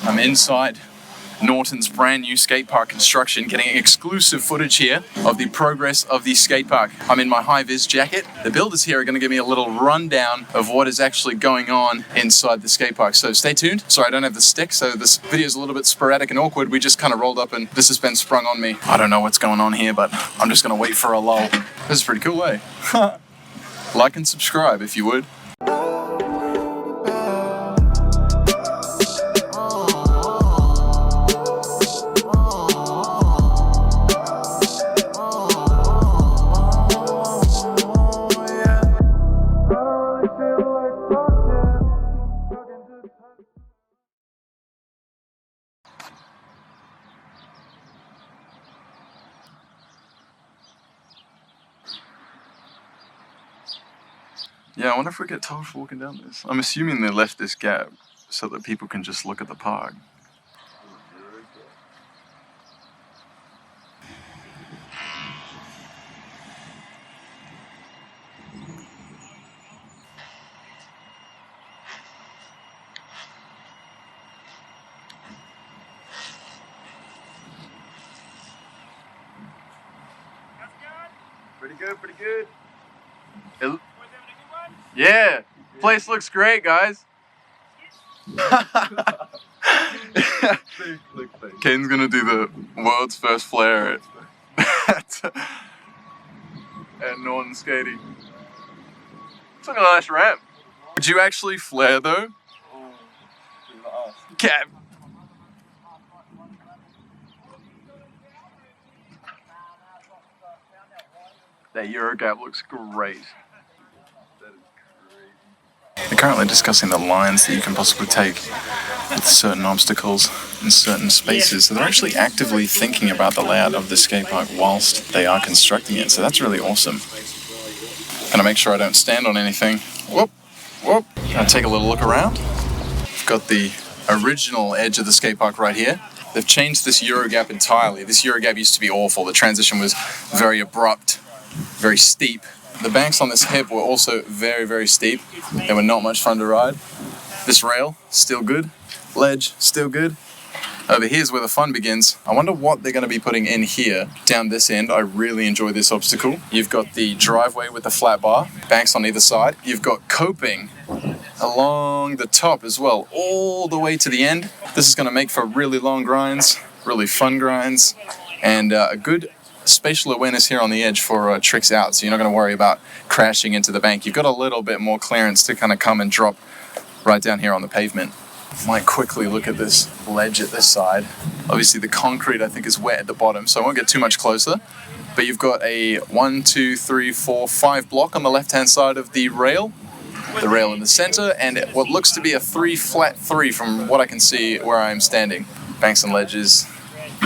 I'm inside Nawton's brand new skate park construction, getting exclusive footage here of the progress of the skate park. I'm in my high-vis jacket. The builders here are going to give me a little rundown of what is actually going on inside the skate park. So stay tuned. Sorry, I don't have the stick, so this video is a little bit sporadic and awkward. We just kind of rolled up and this has been sprung on me. I don't know what's going on here, but I'm just going to wait for a lull. This is pretty cool, eh? Like and subscribe if you would. Yeah, I wonder if we get told for walking down this. I'm assuming they left this gap so that people can just look at the park. Pretty good, pretty good. Yeah, place looks great, guys. Kane's gonna do the world's first flare at Nawton Skating. It's like a nice ramp. Would you actually flare though? Cap. That Euro gap looks great. They're currently discussing the lines that you can possibly take with certain obstacles in certain spaces. So they're actually actively thinking about the layout of the skate park whilst they are constructing it. So that's really awesome. Gonna make sure I don't stand on anything. Whoop, whoop. Gonna take a little look around. We've got the original edge of the skate park right here. They've changed this Euro gap entirely. This Euro gap used to be awful. The transition was very abrupt, very steep. The banks on this hip were also very, very steep. They were not much fun to ride. This rail, still good. Ledge, still good. Over here's where the fun begins. I wonder what they're going to be putting in here. Down this end, I really enjoy this obstacle. You've got the driveway with the flat bar, banks on either side. You've got coping along the top as well, all the way to the end. This is going to make for really long grinds, really fun grinds, and a good spatial awareness here on the edge for tricks out, so you're not going to worry about crashing into the bank. You've got a little bit more clearance to kind of come and drop right down here on the pavement. Might quickly look at this ledge at this side. Obviously the concrete I think is wet at the bottom, so I won't get too much closer, but you've got a 1, 2, 3, 4, 5 block on the left hand side of the rail in the center, and what looks to be a 3 flat 3 from what I can see where I'm standing. Banks and ledges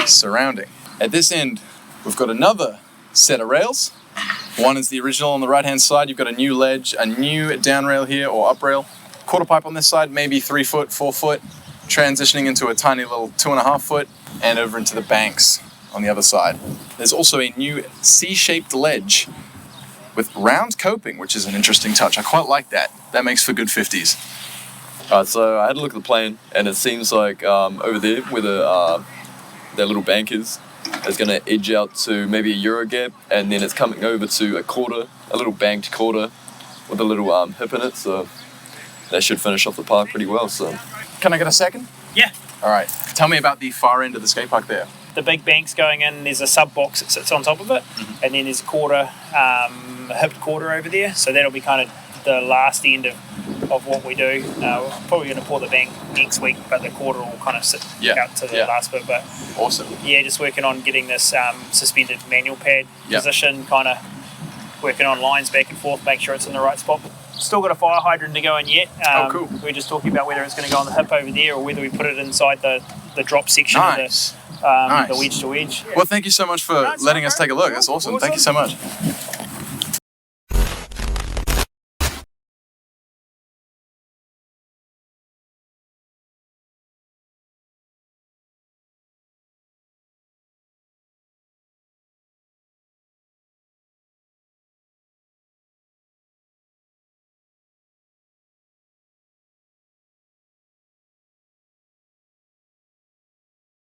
surrounding. At this end we've got another set of rails. One is the original on the right hand side. You've got a new ledge, a new down rail here, or up rail. Quarter pipe on this side, maybe 3 foot, 4 foot, transitioning into a tiny little 2.5 foot, and over into the banks on the other side. There's also a new C-shaped ledge with round coping, which is an interesting touch. I quite like that. That makes for good 50s. Alright, so I had a look at the plan, and it seems like over there where that little bank is, it's going to edge out to maybe a Euro gap, and then it's coming over to a little banked quarter with a little hip in it, so that should finish off the park pretty well. So, can I get a second? Yeah. All right. Tell me about the far end of the skate park there. The big bank's going in, there's a sub box that sits on top of it, and then there's a quarter, a hipped quarter over there, so that'll be kind of the last end of what we do. We're probably going to pour the bank next week, but the quarter will kind of sit out to the last bit. But awesome. Yeah, just working on getting this suspended manual pad position, kind of working on lines back and forth, make sure it's in the right spot. Still got a fire hydrant to go in yet. Cool. We're just talking about whether it's going to go on the hip over there or whether we put it inside the drop section nice. of the wedge to wedge. Well, thank you so much for letting us take a look. That's awesome. Thank you so much.